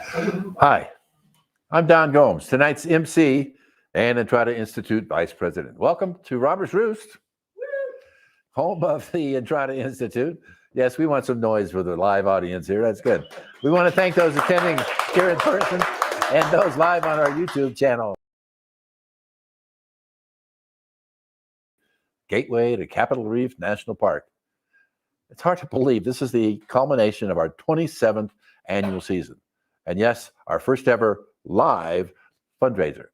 Hi, I'm Don Gomes, tonight's MC and Entrada Institute Vice President. Welcome to Robert's Roost, home of the Entrada Institute. Yes, we want some noise for the live audience here. That's good. We want to thank those attending here in person and those live on our YouTube channel. Gateway to Capitol Reef National Park. It's hard to believe this is the culmination of our 27th annual season. And yes, our first ever live fundraiser.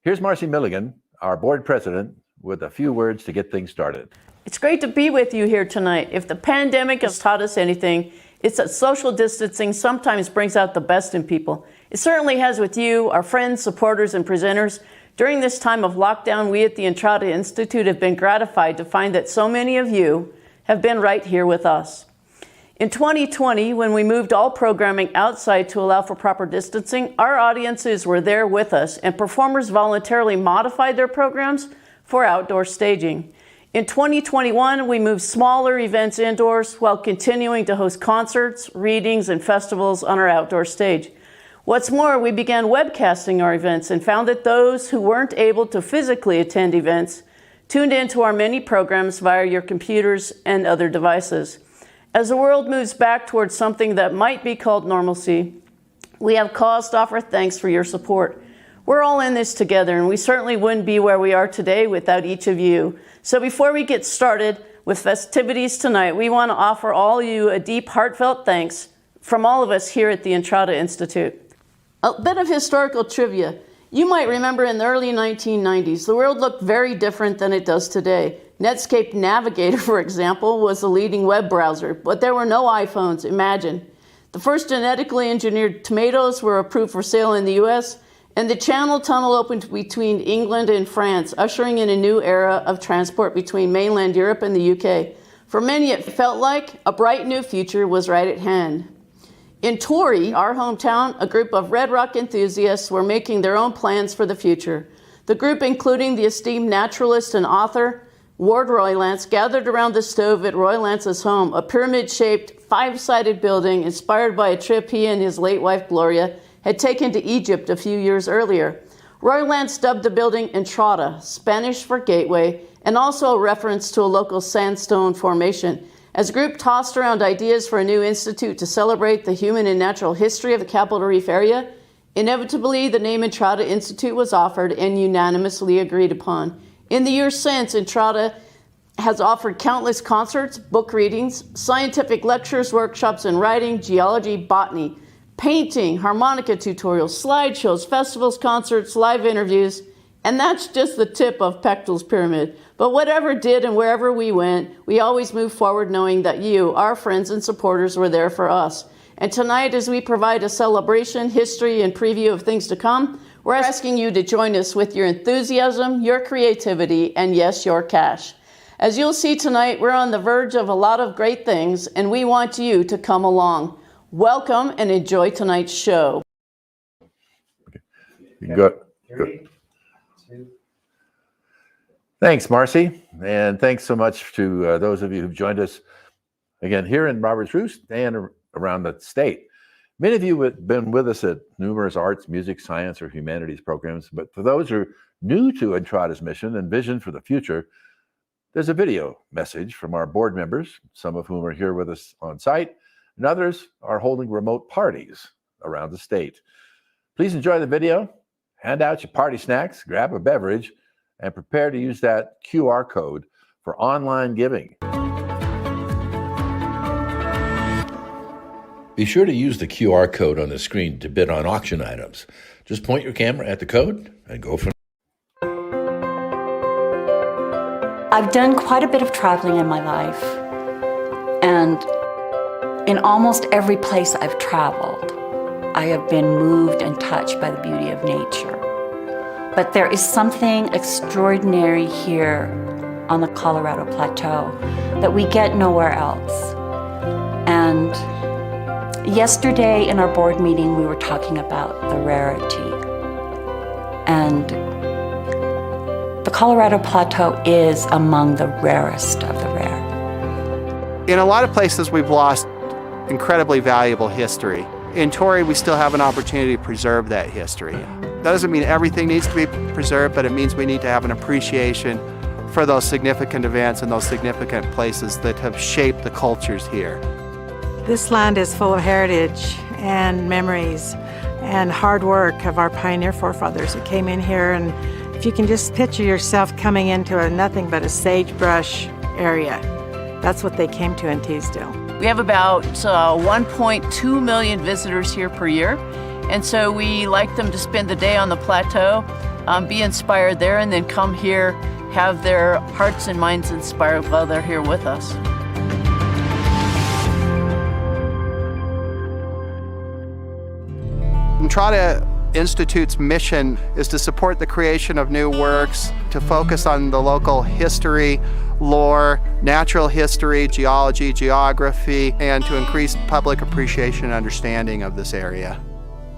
Here's Marcy Milligan, our board president, with a few words to get things started. It's great to be with you here tonight. If the pandemic has taught us anything, it's that social distancing sometimes brings out the best in people. It certainly has with you, our friends, supporters, and presenters. During this time of lockdown, we at the Entrada Institute have been gratified to find that so many of you have been right here with us. In 2020, when we moved all programming outside to allow for proper distancing, our audiences were there with us, and performers voluntarily modified their programs for outdoor staging. In 2021, we moved smaller events indoors while continuing to host concerts, readings, and festivals on our outdoor stage. What's more, we began webcasting our events and found that those who weren't able to physically attend events tuned into our many programs via your computers and other devices. As the world moves back towards something that might be called normalcy, we have cause to offer thanks for your support. We're all in this together, and we certainly wouldn't be where we are today without each of you. So before we get started with festivities tonight, we want to offer all of you a deep, heartfelt thanks from all of us here at the Entrada Institute. A bit of historical trivia. You might remember in the early 1990s, the world looked very different than it does today. Netscape Navigator, for example, was the leading web browser, but there were no iPhones, imagine. The first genetically engineered tomatoes were approved for sale in the US, and the Channel Tunnel opened between England and France, ushering in a new era of transport between mainland Europe and the UK. For many, it felt like a bright new future was right at hand. In Torrey, our hometown, a group of Red Rock enthusiasts were making their own plans for the future. The group, including the esteemed naturalist and author Ward Roylance, gathered around the stove at Roylance's home, a pyramid-shaped, five-sided building inspired by a trip he and his late wife Gloria had taken to Egypt a few years earlier. Roylance dubbed the building Entrada, Spanish for gateway, and also a reference to a local sandstone formation. As the group tossed around ideas for a new institute to celebrate the human and natural history of the Capitol Reef area, inevitably the name Entrada Institute was offered and unanimously agreed upon. In the years since, Entrada has offered countless concerts, book readings, scientific lectures, workshops in writing, geology, botany, painting, harmonica tutorials, slideshows, festivals, concerts, live interviews, and that's just the tip of Pechtel's pyramid. But whatever did and wherever we went, we always moved forward knowing that you, our friends and supporters, were there for us. And tonight, as we provide a celebration, history, and preview of things to come, we're asking you to join us with your enthusiasm, your creativity, and yes, your cash. As you'll see tonight, we're on the verge of a lot of great things, and we want you to come along. Welcome and enjoy tonight's show. Good. Thanks, Marcy, and thanks so much to those of you who've joined us again here in Robert's Roost and around the state. Many of you have been with us at numerous arts, music, science, or humanities programs, but for those who are new to Entrada's mission and vision for the future, there's a video message from our board members, some of whom are here with us on site, and others are holding remote parties around the state. Please enjoy the video, hand out your party snacks, grab a beverage, and prepare to use that QR code for online giving. Be sure to use the QR code on the screen to bid on auction items. Just point your camera at the code and go from there. I've done quite a bit of traveling in my life, and in almost every place I've traveled, I have been moved and touched by the beauty of nature. But there is something extraordinary here on the Colorado Plateau that we get nowhere else. And yesterday in our board meeting, we were talking about the rarity. And the Colorado Plateau is among the rarest of the rare. In a lot of places, we've lost incredibly valuable history. In Torrey, we still have an opportunity to preserve that history. That doesn't mean everything needs to be preserved, but it means we need to have an appreciation for those significant events and those significant places that have shaped the cultures here. This land is full of heritage and memories and hard work of our pioneer forefathers who came in here. And if you can just picture yourself coming into nothing but a sagebrush area, that's what they came to in Teasdale. We have about 1.2 million visitors here per year, and so we like them to spend the day on the plateau, be inspired there, and then come here, have their hearts and minds inspired while they're here with us. Entrada Institute's mission is to support the creation of new works, to focus on the local history, lore, natural history, geology, geography, and to increase public appreciation and understanding of this area.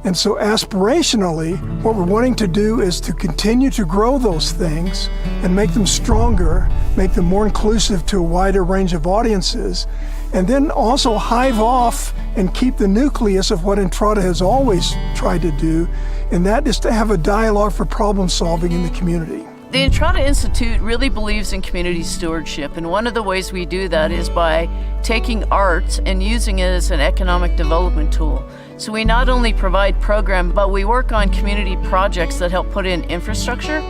And so aspirationally, what we're wanting to do is to continue to grow those things and make them stronger, make them more inclusive to a wider range of audiences, and then also hive off and keep the nucleus of what Entrada has always tried to do, and that is to have a dialogue for problem solving in the community. The Entrada Institute really believes in community stewardship, and one of the ways we do that is by taking art and using it as an economic development tool. So we not only provide program, but we work on community projects that help put in infrastructure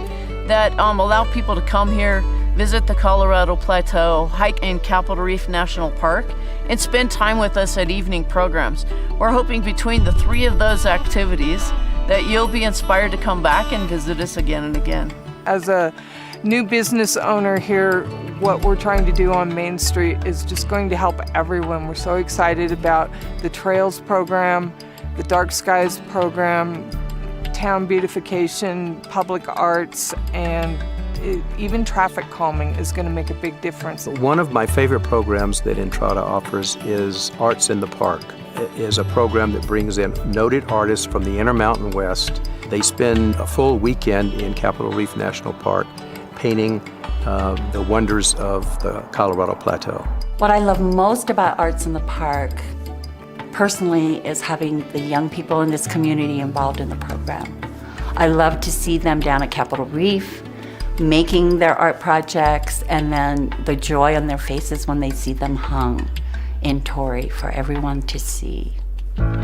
that allow people to come here, visit the Colorado Plateau, hike in Capitol Reef National Park, and spend time with us at evening programs. We're hoping between the three of those activities that you'll be inspired to come back and visit us again and again. As a new business owner here, what we're trying to do on Main Street is just going to help everyone. We're so excited about the Trails program, the Dark Skies program, town beautification, public arts, and even traffic calming is going to make a big difference. One of my favorite programs that Entrada offers is Arts in the Park. It is a program that brings in noted artists from the Intermountain West. They spend a full weekend in Capitol Reef National Park painting the wonders of the Colorado Plateau. What I love most about Arts in the Park, personally, is having the young people in this community involved in the program. I love to see them down at Capitol Reef, making their art projects, and then the joy on their faces when they see them hung in Torrey for everyone to see.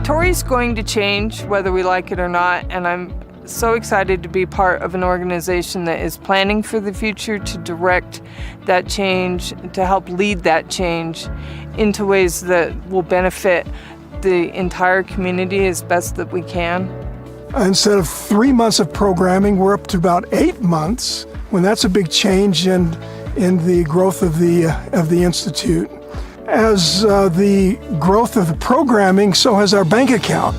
Torrey's going to change whether we like it or not, and I'm so excited to be part of an organization that is planning for the future, to direct that change, to help lead that change into ways that will benefit the entire community as best that we can. Instead of 3 months of programming, we're up to about 8 months, when that's a big change in the growth of the Institute. As the growth of the programming, so has our bank account.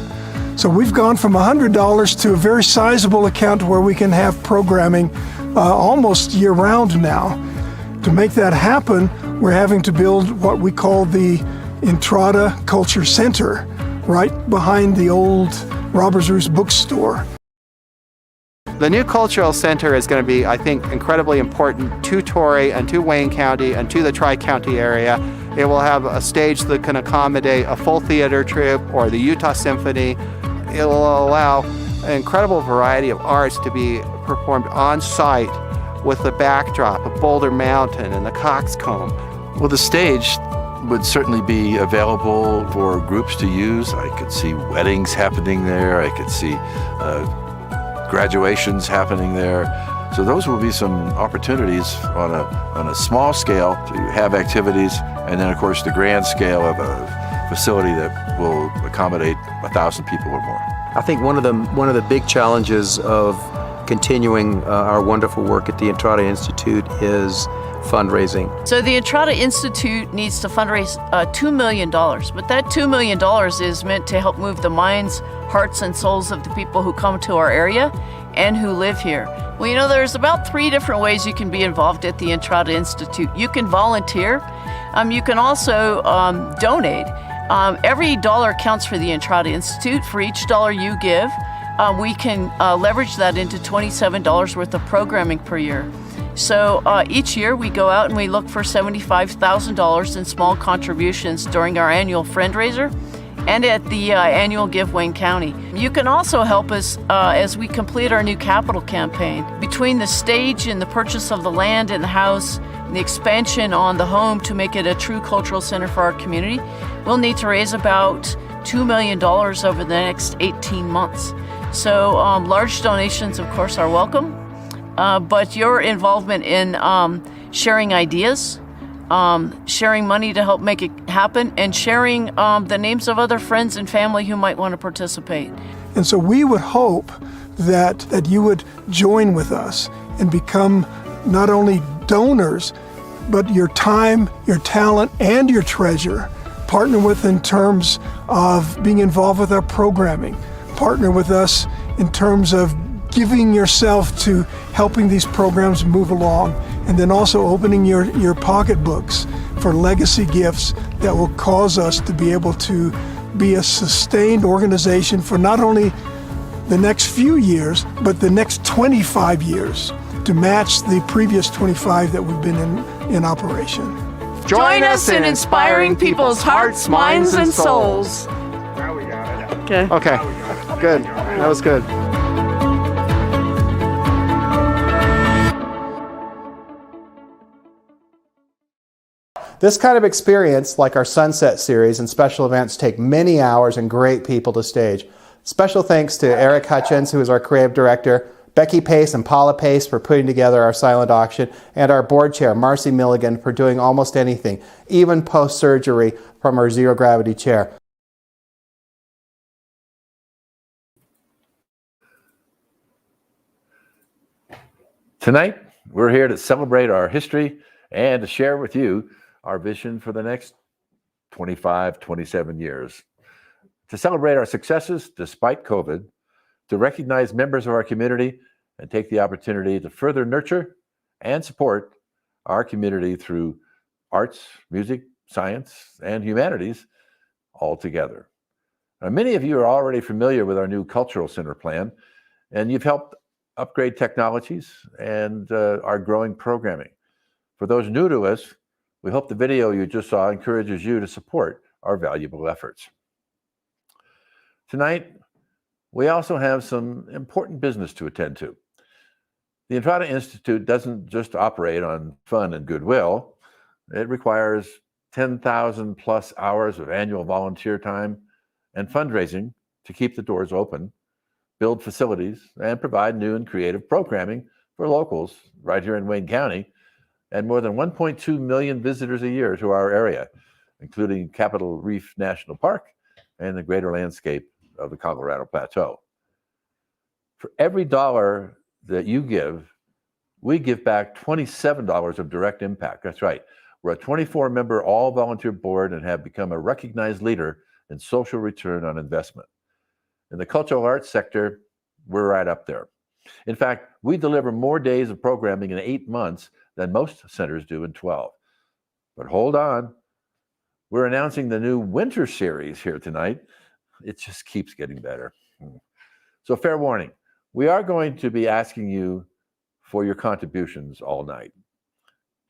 So we've gone from $100 to a very sizable account where we can have programming almost year-round now. To make that happen, we're having to build what we call the Entrada Culture Center, right behind the old Robbers Roost bookstore. The new cultural center is going to be, I think, incredibly important to Torrey and to Wayne County and to the Tri-County area. It will have a stage that can accommodate a full theater troupe or the Utah Symphony. It will allow an incredible variety of arts to be performed on site with the backdrop of Boulder Mountain and the Coxcomb. Well, the stage would certainly be available for groups to use. I could see weddings happening there. I could see graduations happening there. So those will be some opportunities on a small scale to have activities, and then of course the grand scale of a facility that will accommodate 1,000 people or more. I think one of the big challenges of continuing our wonderful work at the Entrada Institute is fundraising. So the Entrada Institute needs to fundraise $2 million, but that $2 million is meant to help move the minds, hearts, and souls of the people who come to our area and who live here. Well, you know, there's about 3 different ways you can be involved at the Entrada Institute. You can volunteer. You can also donate. Every dollar counts for the Entrada Institute. For each dollar you give, we can leverage that into $27 worth of programming per year. So each year we go out and we look for $75,000 in small contributions during our annual fundraiser. and at the annual Give Wayne County. You can also help us as we complete our new capital campaign. Between the stage and the purchase of the land and the house, and the expansion on the home to make it a true cultural center for our community, we'll need to raise about $2 million over the next 18 months. So large donations, of course, are welcome, but your involvement in sharing ideas, sharing money to help make it happen, and sharing the names of other friends and family who might want to participate. And so we would hope that you would join with us and become not only donors, but your time, your talent, and your treasure. Partner with in terms of being involved with our programming. Partner with us in terms of giving yourself to helping these programs move along, and then also opening your pocketbooks for legacy gifts that will cause us to be able to be a sustained organization for not only the next few years, but the next 25 years to match the previous 25 that we've been in operation. Join us in inspiring people's hearts, minds, and souls. Okay. Okay, good. That was good. This kind of experience, like our Sunset series and special events, take many hours and great people to stage. Special thanks to Eric Hutchins, who is our creative director, Becky Pace and Paula Pace for putting together our silent auction, and our board chair, Marcy Milligan, for doing almost anything, even post-surgery from our zero-gravity chair. Tonight, we're here to celebrate our history and to share with you our vision for the next 25, 27 years. To celebrate our successes despite COVID, to recognize members of our community and take the opportunity to further nurture and support our community through arts, music, science, and humanities all together. Now, many of you are already familiar with our new cultural center plan, and you've helped upgrade technologies and our growing programming. For those new to us, we hope the video you just saw encourages you to support our valuable efforts. Tonight, we also have some important business to attend to. The Entrada Institute doesn't just operate on fun and goodwill. It requires 10,000 plus hours of annual volunteer time and fundraising to keep the doors open, build facilities, and provide new and creative programming for locals right here in Wayne County, and more than 1.2 million visitors a year to our area, including Capitol Reef National Park and the greater landscape of the Colorado Plateau. For every dollar that you give, we give back $27 of direct impact. That's right. We're a 24-member all-volunteer board and have become a recognized leader in social return on investment. In the cultural arts sector, we're right up there. In fact, we deliver more days of programming in 8 months than most centers do in 12. But hold on, we're announcing the new winter series here tonight. It just keeps getting better. So fair warning, we are going to be asking you for your contributions all night.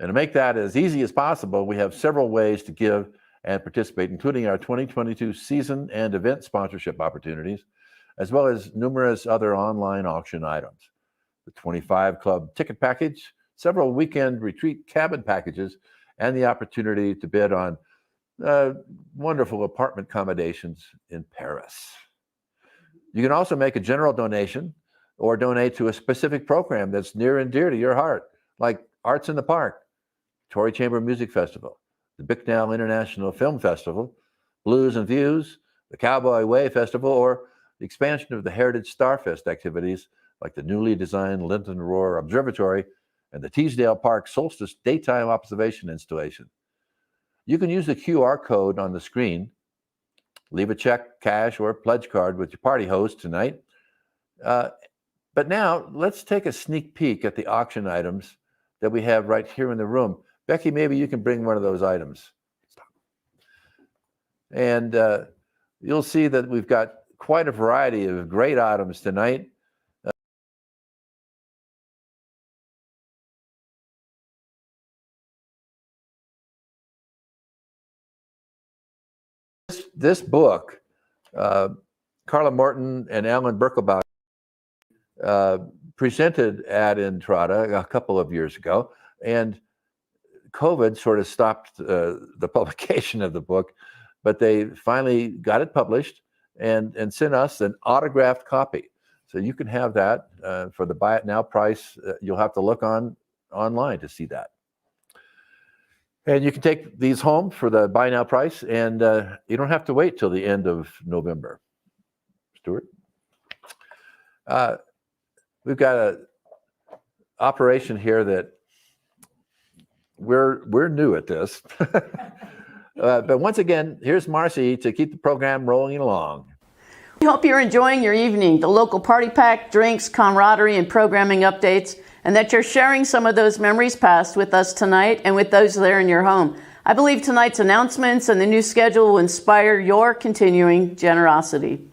And to make that as easy as possible, we have several ways to give and participate, including our 2022 season and event sponsorship opportunities, as well as numerous other online auction items. The 25 Club ticket package, several weekend retreat cabin packages, and the opportunity to bid on wonderful apartment accommodations in Paris. You can also make a general donation or donate to a specific program that's near and dear to your heart, like Arts in the Park, Torrey Chamber Music Festival, the Bicknell International Film Festival, Blues and Views, the Cowboy Way Festival, or the expansion of the Heritage Starfest activities like the newly designed Linton Roar Observatory and the Teasdale Park Solstice Daytime Observation Installation. You can use the QR code on the screen, leave a check, cash, or pledge card with your party host tonight. But now let's take a sneak peek at the auction items that we have right here in the room. Becky, maybe you can bring one of those items. And you'll see that we've got quite a variety of great items tonight. This book Carla Morton and Alan Berkelbach presented at Entrada a couple of years ago, and COVID sort of stopped the publication of the book, but they finally got it published and sent us an autographed copy. So you can have that for the buy it now price. You'll have to look online to see that. And you can take these home for the buy now price, and you don't have to wait till the end of November. Stuart? We've got an operation here that we're new at this. But once again, here's Marcy to keep the program rolling along. We hope you're enjoying your evening, the local party pack, drinks, camaraderie, and programming updates, and that you're sharing some of those memories past with us tonight and with those there in your home. I believe tonight's announcements and the new schedule will inspire your continuing generosity.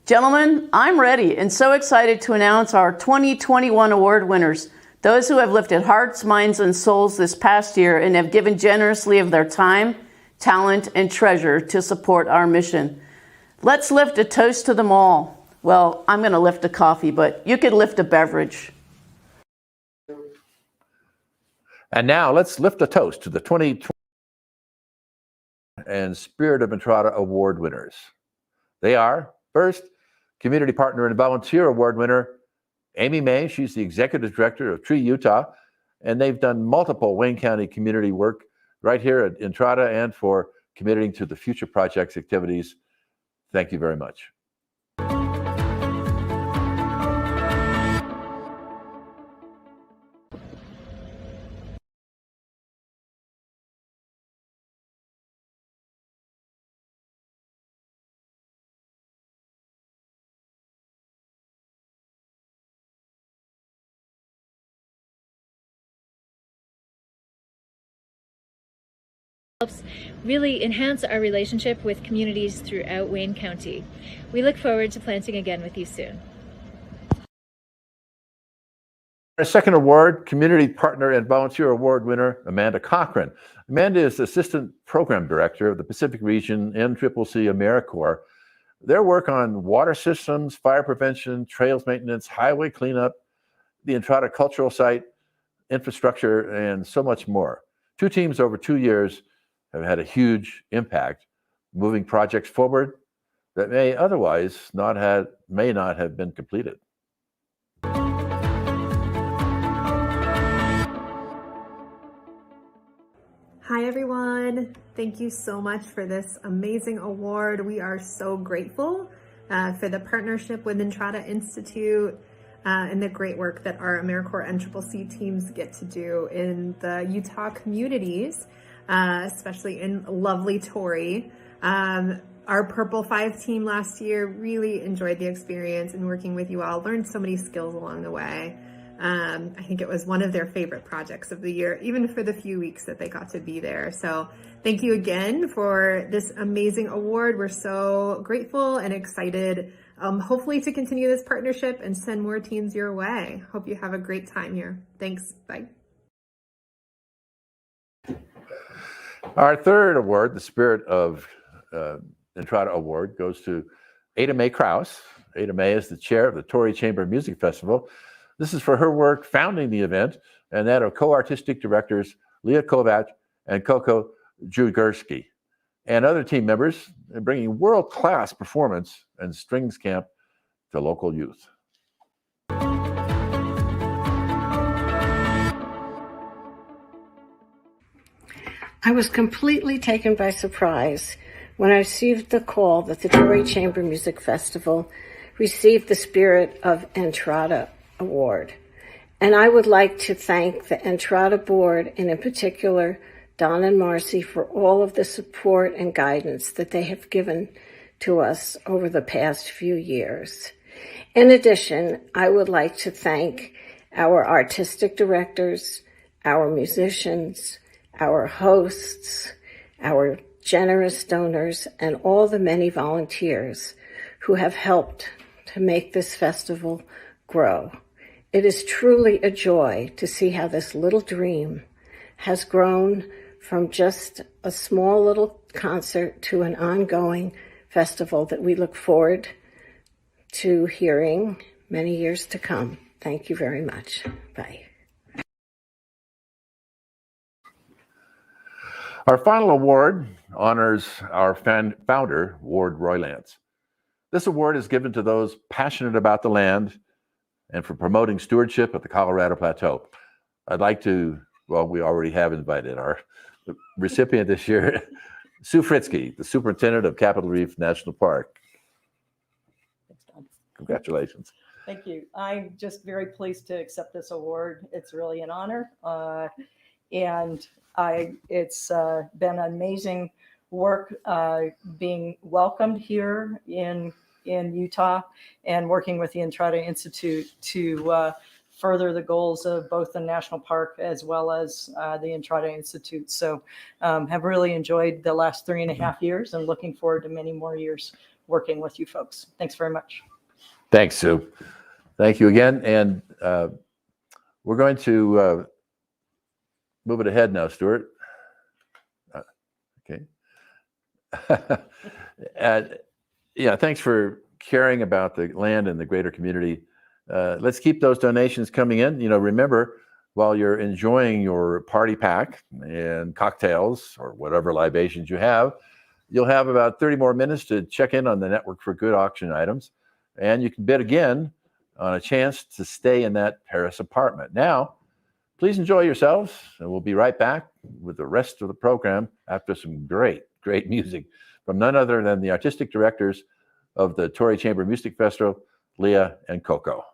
Gentlemen, I'm ready and so excited to announce our 2021 award winners, those who have lifted hearts, minds, and souls this past year and have given generously of their time, talent, and treasure to support our mission. Let's lift a toast to them all. Well, I'm going to lift a coffee, but you could lift a beverage. And now let's lift a toast to the 2020 and Spirit of Entrada Award winners. They are, first, Community Partner and Volunteer Award winner, Amy May. She's the Executive Director of Tree Utah, and they've done multiple Wayne County community work right here at Entrada and for committing to the Future Projects activities. Thank you very much. Helps really enhance our relationship with communities throughout Wayne County. We look forward to planting again with you soon. Our second award, Community Partner and Volunteer Award winner, Amanda Cochran. Amanda is Assistant Program Director of the Pacific Region NCCC AmeriCorps. Their work on water systems, fire prevention, trails maintenance, highway cleanup, the Entrada Cultural Site, infrastructure, and so much more. Two teams over 2 years have had a huge impact, moving projects forward that may otherwise not have been completed. Hi everyone, thank you so much for this amazing award. We are so grateful for the partnership with Entrada Institute and the great work that our AmeriCorps NCCC teams get to do in the Utah communities, especially in lovely Torrey. Our Purple 5 team last year really enjoyed the experience and working with you all, learned so many skills along the way. I think it was one of their favorite projects of the year, even for the few weeks that they got to be there. So thank you again for this amazing award. We're so grateful and excited, hopefully to continue this partnership and send more teams your way. Hope you have a great time here. Thanks. Bye. Our third award, the Spirit of Entrada Award, goes to Ada Mae Krause. Ada Mae is the chair of the Torrey Chamber Music Festival. This is for her work founding the event and that of co-artistic directors Leah Kovac and Coco Jugursky and other team members in bringing world-class performance and strings camp to local youth. I was completely taken by surprise when I received the call that the Torrey Chamber Music Festival received the Spirit of Entrada Award. And I would like to thank the Entrada Board, and in particular, Don and Marcy, for all of the support and guidance that they have given to us over the past few years. In addition, I would like to thank our artistic directors, our musicians, our hosts, our generous donors, and all the many volunteers who have helped to make this festival grow. It is truly a joy to see how this little dream has grown from just a small little concert to an ongoing festival that we look forward to hearing many years to come. Thank you very much. Bye. Our final award honors our founder, Ward Roylance. This award is given to those passionate about the land and for promoting stewardship at the Colorado Plateau. I'd like to, well, we already have invited our recipient this year, Sue Fritzke, the superintendent of Capitol Reef National Park. Thanks, Don. Congratulations. Thank you. I'm just very pleased to accept this award. It's really an honor. And it's been amazing work being welcomed here in Utah and working with the Entrada Institute to further the goals of both the national park as well as the Entrada Institute. So have really enjoyed the last 3.5 years and looking forward to many more years working with you folks. Thanks very much. Thanks, Sue. Thank you again. And we're going to move it ahead now, Stuart. Okay. Yeah, thanks for caring about the land and the greater community. Let's keep those donations coming in. You know, remember, while you're enjoying your party pack and cocktails or whatever libations you have, you'll have about 30 more minutes to check in on the Network for Good auction items. And you can bid again on a chance to stay in that Paris apartment. Now, please enjoy yourselves, and we'll be right back with the rest of the program after some great music from none other than the artistic directors of the Torrey Chamber Music Festival, Leah and Coco.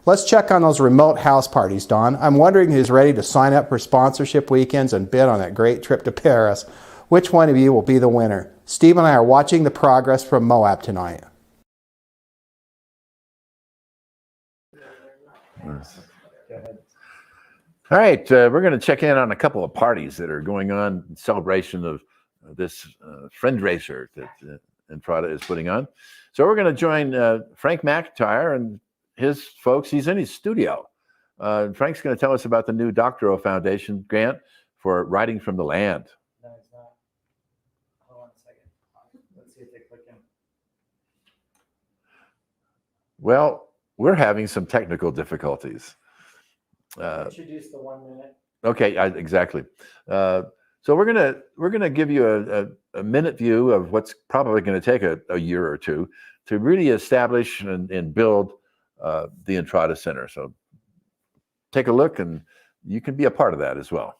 Let's check on those remote house parties, Don. I'm wondering who's ready to sign up for sponsorship weekends and bid on that great trip to Paris. Which one of you will be the winner? Steve and I are watching the progress from Moab tonight. All right, we're going to check in on a couple of parties that are going on in celebration of this fundraiser that Entrada is putting on. So we're going to join Frank McIntyre and his folks. He's in his studio. Frank's going to tell us about the new Doctorow Foundation grant for Writing from the Land. No, it's not. Hold on a second. Let's see if they click in. Well, we're having some technical difficulties. Introduce the 1 minute. Okay, exactly. So we're gonna give you a minute view of what's probably going to take a year or two to really establish and build the Entrada Center. So take a look, and you can be a part of that as well.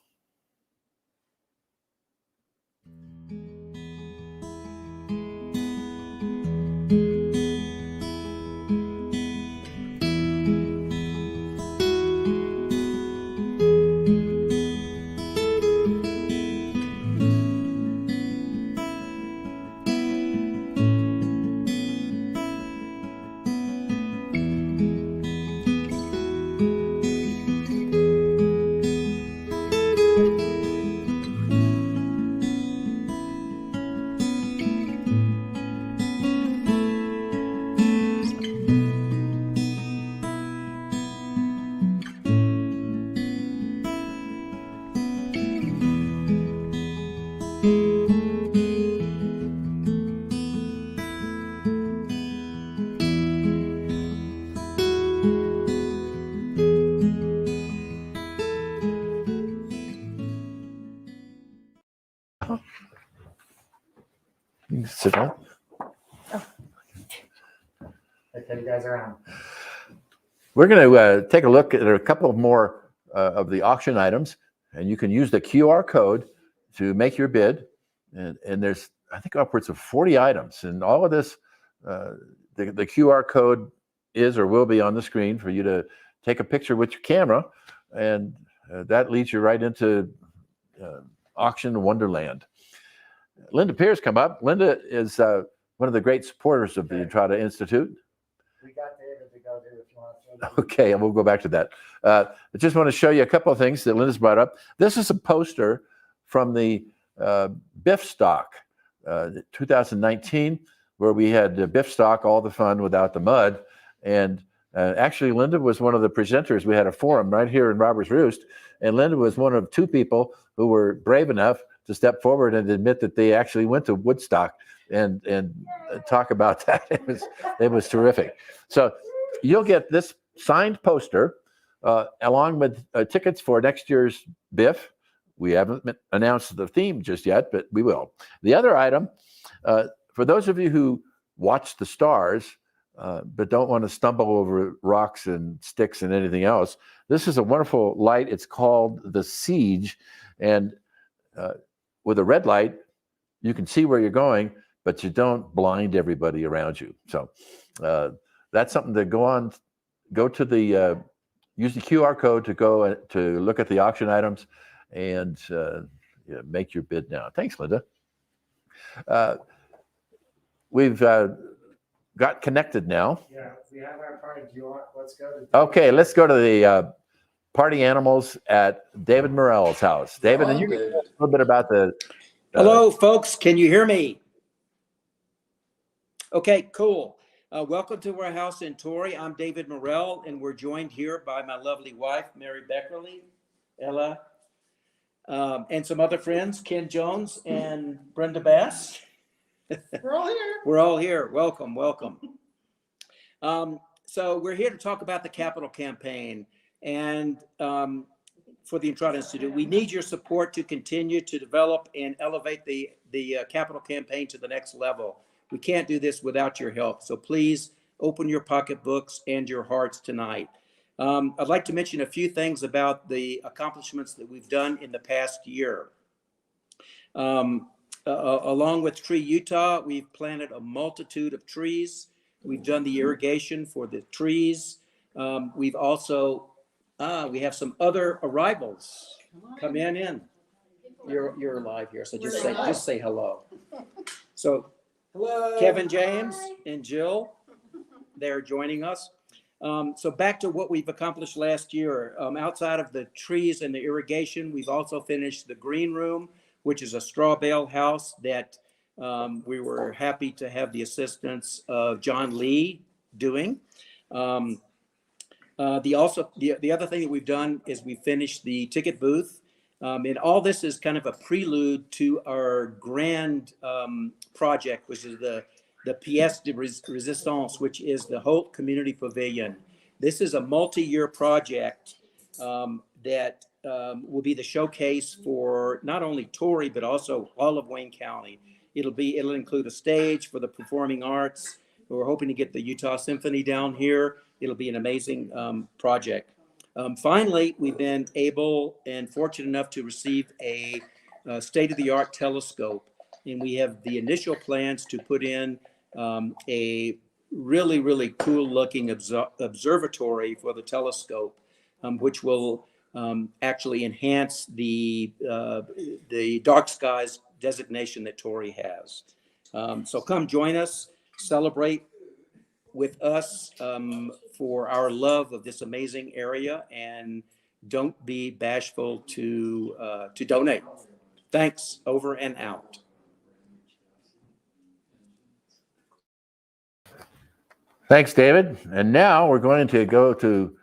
You can sit down. Okay, you guys are on. We're going to take a look at a couple more of the auction items, and you can use the QR code to make your bid. And there's, I think, upwards of 40 items. And all of this, the QR code is or will be on the screen for you to take a picture with your camera. And that leads you right into Auction Wonderland. Linda Pierce come up. Linda is one of the great supporters of the Entrada Institute. We got David to go do if you want to. Okay, and we'll go back to that. I just want to show you a couple of things that Linda's brought up. This is a poster from the Biff Stock 2019, where we had Biff Stock, all the fun without the mud. And actually, Linda was one of the presenters. We had a forum right here in Robert's Roost, and Linda was one of two people who were brave enough to step forward and admit that they actually went to Woodstock and talk about that. It was terrific. So you'll get this signed poster along with tickets for next year's Biff. We haven't announced the theme just yet, but we will. The other item, for those of you who watch the stars but don't want to stumble over rocks and sticks and anything else, this is a wonderful light. It's called the Siege, and with a red light, you can see where you're going, but you don't blind everybody around you. So that's something to go to the, use the QR code to go to look at the auction items and make your bid now. Thanks, Linda. We've got connected now. Yeah, we have our party. Do you want? Let's go to. Okay, let's go to the party animals at David Morell's house. David, and you can tell us a little bit about the. Hello, folks. Can you hear me? Okay, cool. Welcome to our house in Torrey. I'm David Morell, and we're joined here by my lovely wife, Mary Beckerly, Ella, and some other friends, Ken Jones and Brenda Bass. We're all here. We're all here. Welcome, welcome. So we're here to talk about the capital campaign. And for the Entrada Institute, we need your support to continue to develop and elevate the capital campaign to the next level. We can't do this without your help. So please open your pocketbooks and your hearts tonight. I'd like to mention a few things about the accomplishments that we've done in the past year. Along with Tree Utah, we've planted a multitude of trees. We've done the irrigation for the trees. We've also, we have some other arrivals. Come in. You're live here, so just say hello. So hello. Kevin James and Jill, they're joining us. So back to what we've accomplished last year. Outside of the trees and the irrigation, we've also finished the green room, which is a straw bale house that we were happy to have the assistance of John Lee doing. The other thing that we've done is we finished the ticket booth. And all this is kind of a prelude to our grand project, which is the pièce de résistance, which is the Holt Community Pavilion. This is a multi-year project that will be the showcase for not only Torrey, but also all of Wayne County. It'll include a stage for the performing arts. We're hoping to get the Utah Symphony down here. It'll be an amazing project. Finally, we've been able and fortunate enough to receive a state-of-the-art telescope, and we have the initial plans to put in a really, really cool-looking observatory for the telescope, which will actually enhance the dark skies designation that Torrey has. So come join us, celebrate with us for our love of this amazing area, and don't be bashful to donate. Thanks, over and out. Thanks, David. And now we're going to go to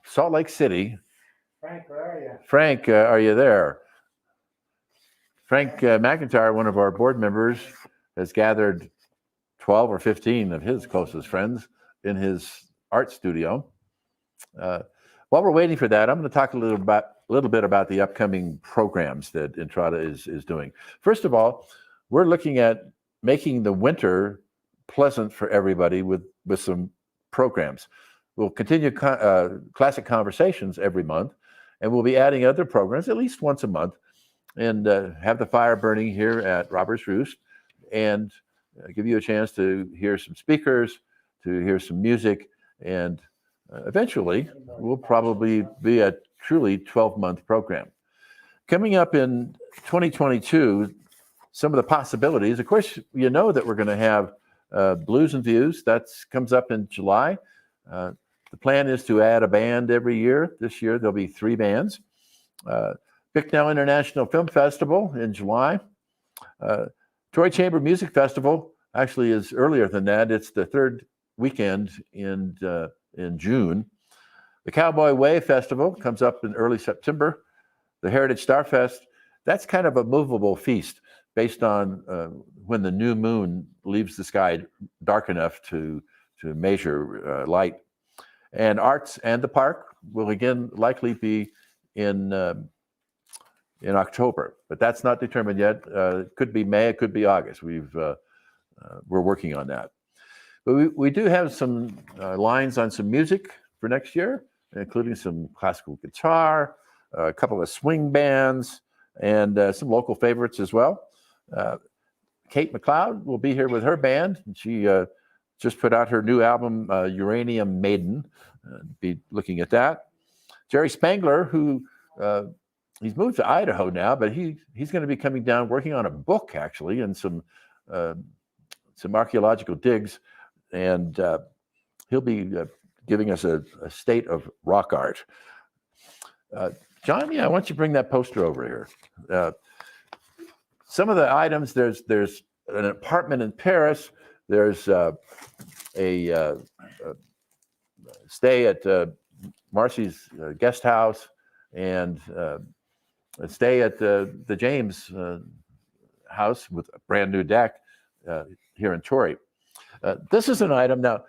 Salt Lake City. Frank, where are you? Frank, are you there? Frank McIntyre, one of our board members, has gathered 12 or 15 of his closest friends in his art studio. While we're waiting for that, I'm going to talk a little bit about the upcoming programs that Entrada is doing. First of all, we're looking at making the winter pleasant for everybody with some programs. We'll continue classic conversations every month, and we'll be adding other programs at least once a month, and have the fire burning here at Robert's Roost, and give you a chance to hear some speakers, to hear some music, and eventually we'll probably be a truly 12-month program. Coming up in 2022, some of the possibilities, of course, you know that we're going to have Blues and Views. That comes up in July. The plan is to add a band every year. This year there'll be 3 bands. Bicknell International Film Festival in July. Torrey Chamber Music Festival actually is earlier than that. It's the 3rd weekend in June. The Cowboy Way Festival comes up in early September. The Heritage Starfest, that's kind of a movable feast based on when the new moon leaves the sky dark enough to measure light. And Arts and the Park will again likely be in October, but that's not determined yet. It could be May, it could be August. We're working on that. But we do have some lines on some music for next year, including some classical guitar, a couple of swing bands, and some local favorites as well. Kate McLeod will be here with her band. She just put out her new album, Uranium Maiden. Be looking at that. Jerry Spangler, who he's moved to Idaho now, but he's going to be coming down working on a book actually, and some archaeological digs, and he'll be giving us a state of rock art. John, why don't you bring that poster over here? Some of the items, there's an apartment in Paris. There's a stay at Marcy's guest house, and a stay at the James house with a brand new deck here in Torrey. This is an item. Now,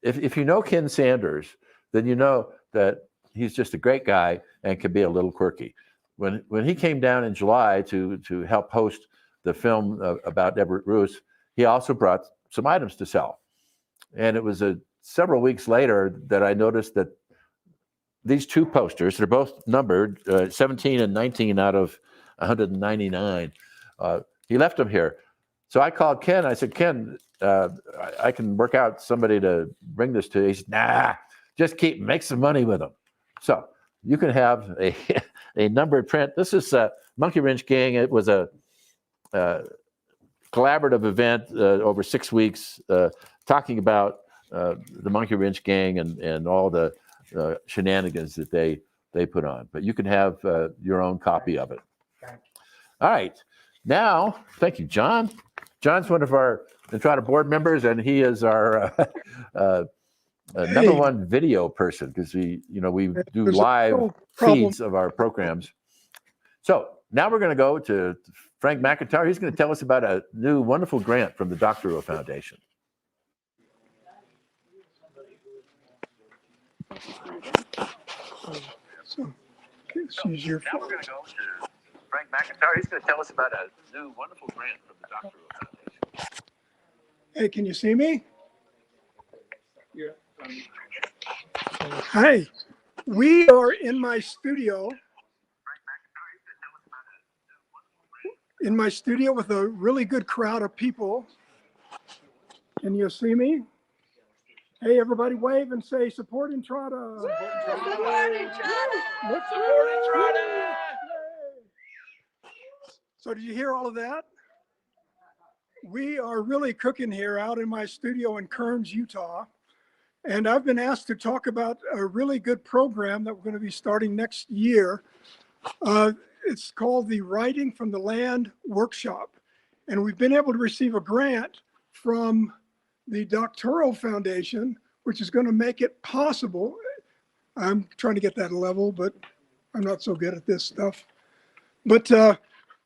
if you know Ken Sanders, then you know that he's just a great guy and can be a little quirky. When he came down in July to help host the film about Everett Roos, he also brought some items to sell. And it was several weeks later that I noticed that these 2 posters, they're both numbered 17 and 19 out of 199. He left them here. So I called Ken. I said, Ken, I can work out somebody to bring this to you. He said, nah, just make some money with them. So you can have a numbered print. This is Monkey Wrench Gang. It was a collaborative event over 6 weeks talking about the Monkey Wrench Gang and all the shenanigans that they put on. But you can have your own copy of it. All right. Now, thank you, John. John's one of our Entrada board members, and he is our number one video person because we do live feeds of our programs. So now we're going to go to Frank McIntyre. He's going to tell us about a new wonderful grant from the Doctoral Foundation. So, she's your Now we're going to go to Frank McIntyre. He's going to tell us about a new wonderful grant from the Doctoral Foundation. Hey, can you see me? Yeah. Hi, we are in my studio. In my studio with a really good crowd of people. Can you see me? Hey, everybody wave and say, support Entrada. Support Entrada. Support Entrada. So did you hear all of that? We are really cooking here out in my studio in Kearns, Utah. And I've been asked to talk about a really good program that we're going to be starting next year. It's called the Writing from the Land Workshop. And we've been able to receive a grant from the Doctoral Foundation, which is going to make it possible. I'm trying to get that level, but I'm not so good at this stuff. But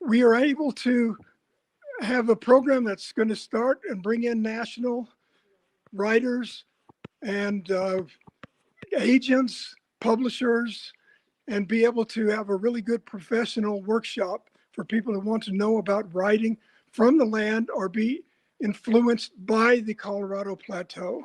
we are able to have a program that's going to start and bring in national writers and agents, publishers, and be able to have a really good professional workshop for people who want to know about writing from the land or be influenced by the Colorado Plateau.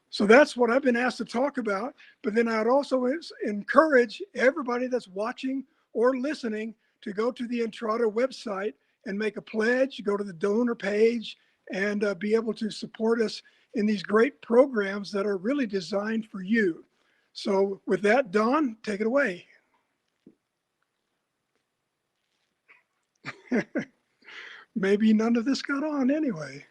So that's what I've been asked to talk about. But then I'd also encourage everybody that's watching or listening to go to the Entrada website and make a pledge, go to the donor page, and be able to support us in these great programs that are really designed for you. So with that, Don, take it away. Maybe none of this got on anyway.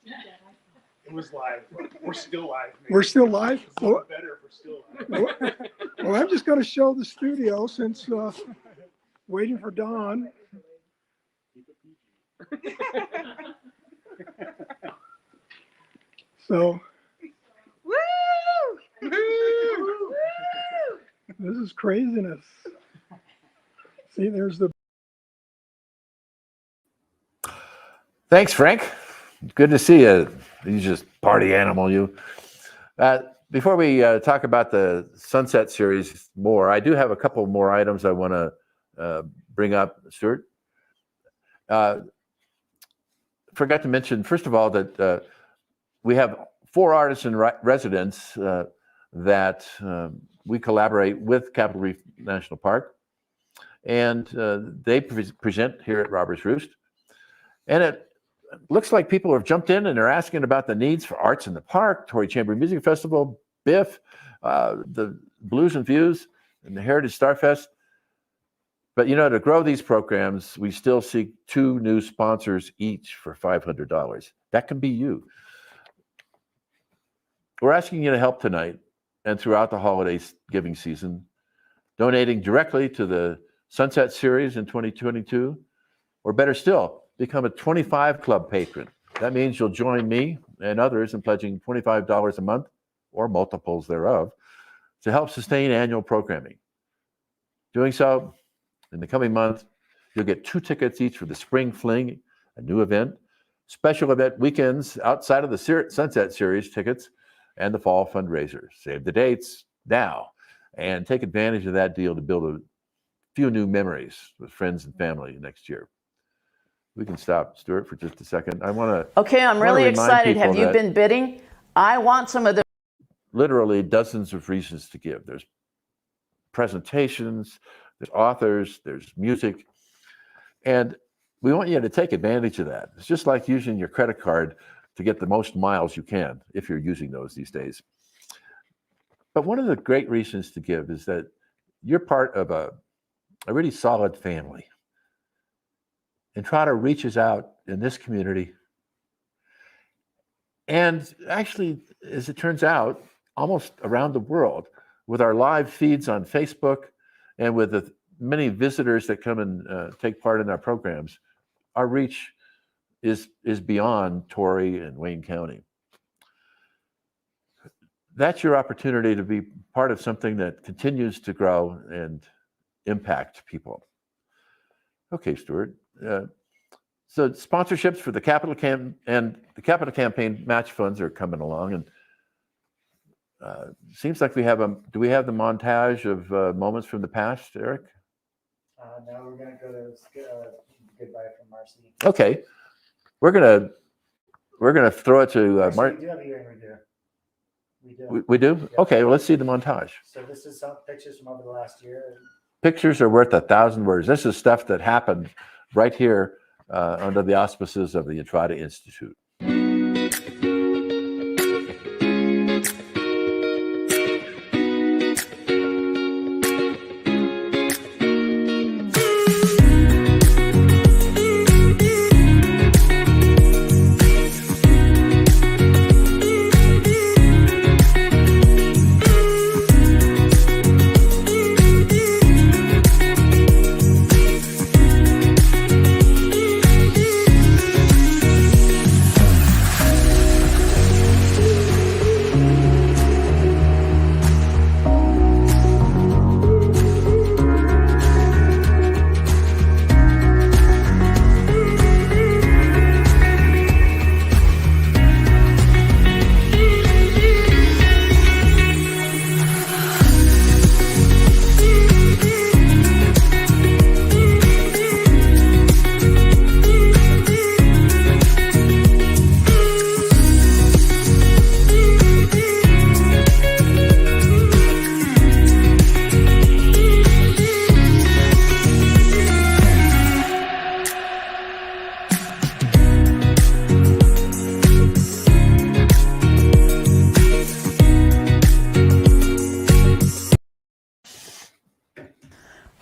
It was live. We're still live. Maybe. We're still live? It's a little better if we're still live. Well, I'm just going to show the studio since waiting for Don. So, woo! Woo! This is craziness. See, there's the. Thanks, Frank. Good to see you. You just party animal, you. Before we talk about the Sunset Series more, I do have a couple more items I want to bring up, Stuart. Forgot to mention, first of all, that we have 4 artists in residence that we collaborate with Capitol Reef National Park, and they present here at Robert's Roost. And it looks like people have jumped in and they're asking about the needs for arts in the park, Torrey Chamber Music Festival, BIF, the Blues and Views, and the Heritage Starfest. But to grow these programs, we still seek 2 new sponsors each for $500. That can be you. We're asking you to help tonight and throughout the holiday giving season, donating directly to the Sunset Series in 2022, or better still, become a 25 Club patron. That means you'll join me and others in pledging $25 a month, or multiples thereof, to help sustain annual programming. Doing so, in the coming month, you'll get 2 tickets each for the Spring Fling, a new event, special event weekends outside of the Sunset Series tickets, and the Fall Fundraiser. Save the dates now and take advantage of that deal to build a few new memories with friends and family next year. We can stop, Stuart, for just a second. I want to. Okay, I'm really excited. Have you been bidding? I want some of the. Literally dozens of reasons to give. There's presentations, there's authors, there's music, and we want you to take advantage of that. It's just like using your credit card to get the most miles you can, if you're using those these days. But one of the great reasons to give is that you're part of a really solid family. Entrada reaches out in this community and actually as it turns out, almost around the world, with our live feeds on Facebook and with the many visitors that come and take part in our programs, our reach is beyond Torrey and Wayne County. That's your opportunity to be part of something that continues to grow and impact people. Okay, Stuart. So sponsorships for the Capital Campaign match funds are coming along, and seems like we have do we have the montage of moments from the past, Eric? Now we're going to go to goodbye from Marcy. Okay, we're gonna throw it to Mark. We do have a hearing review. We do. We do? Yeah. Okay, well, let's see the montage. So this is some pictures from over the last year. Pictures are worth 1,000 words. This is stuff that happened right here under the auspices of the Entrada Institute.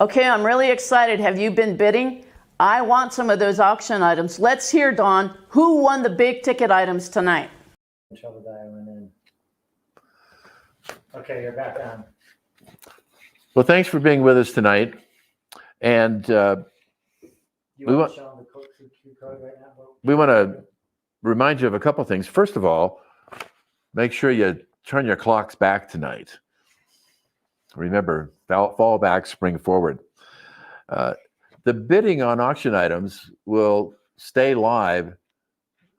Okay, I'm really excited. Have you been bidding? I want some of those auction items. Let's hear, Dawn, who won the big ticket items tonight? Trouble dialing in. Okay, you're back on. Well, thanks for being with us tonight. And we want to remind you of a couple of things. First of all, make sure you turn your clocks back tonight. Remember, fall back, spring forward. The bidding on auction items will stay live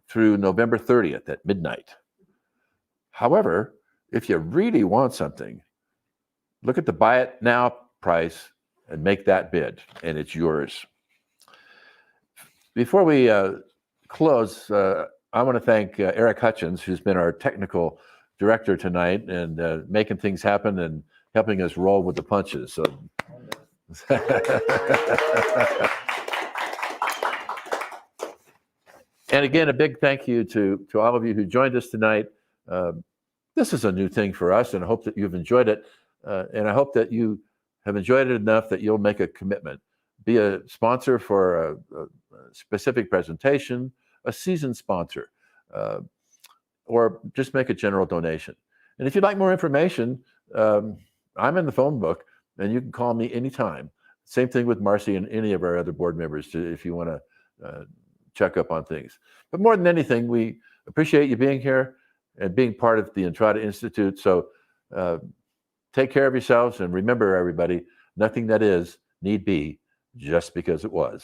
through November 30th at midnight. However, if you really want something, look at the buy it now price and make that bid, and it's yours. Before we close, I want to thank Eric Hutchins, who's been our technical director tonight and making things happen and helping us roll with the punches. So, and again, a big thank you to all of you who joined us tonight. This is a new thing for us, and I hope that you've enjoyed it. And I hope that you have enjoyed it enough that you'll make a commitment. Be a sponsor for a specific presentation, a season sponsor, or just make a general donation. And if you'd like more information, I'm in the phone book, and you can call me anytime. Same thing with Marcy and any of our other board members if you want to check up on things. But more than anything, we appreciate you being here and being part of the Entrada Institute. So take care of yourselves, and remember, everybody, nothing that is need be just because it was.